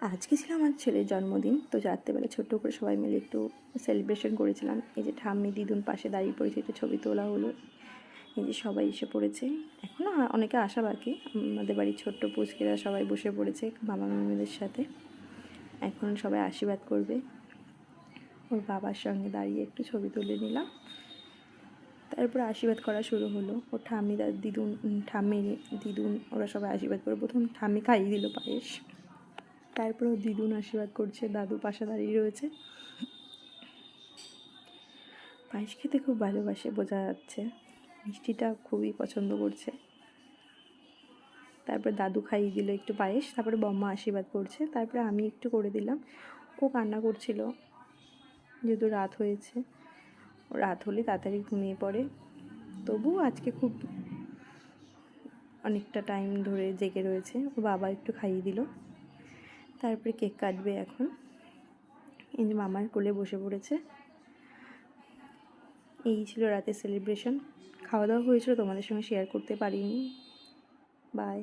আজকে ছিল আমার ছেলের জন্মদিন, তো রাত্রেবেলা ছোট্ট করে সবাই মিলে একটু সেলিব্রেশন করেছিলাম। এই যে ঠাম্মি দিদুন পাশে দাঁড়িয়ে পড়েছে, একটু ছবি তোলা হলো। এই যে সবাই এসে পড়েছে, এখনও অনেকে আসা বাকি। আমাদের বাড়ির ছোট্ট পুচকেরা সবাই বসে পড়েছে মামা মামিদের সাথে। এখন সবাই আশীর্বাদ করবে। ওর বাবার সঙ্গে দাঁড়িয়ে একটু ছবি তুলে নিলাম, তারপরে আশীর্বাদ করা শুরু হলো। ও ঠাম্মি দিদুন ঠাম্মি দিদুন ওরা সবাই আশীর্বাদ করে। প্রথম ঠাম্মি খাইয়ে দিল পায়েস, তারপর ও দিদুন আশীর্বাদ করছে, দাদু পাশে দাঁড়িয়ে রয়েছে। পায়েস খেতে খুব ভালোবাসে, বোঝা যাচ্ছে। মিষ্টিটা খুবই পছন্দ করছে। তারপর দাদু খাইয়ে দিল একটু পায়েস, তারপরে বম্মা আশীর্বাদ করছে, তারপরে আমি একটু করে দিলাম। ও কান্না করছিল, যেহেতু রাত হয়েছে। রাত হলে তাড়াতাড়ি ঘুমিয়ে পড়ে, তবুও আজকে খুব অনেকটা টাইম ধরে জেগে রয়েছে। ও বাবা একটু খাইয়ে দিল, তারপরে কেক কাটবে এখন। এই যে মামার কোলে বসে পড়েছে। এই ছিল রাতের সেলিব্রেশন। খাওয়া দাওয়া হয়েছিল, তোমাদের সঙ্গে শেয়ার করতে পারিনি। বাই।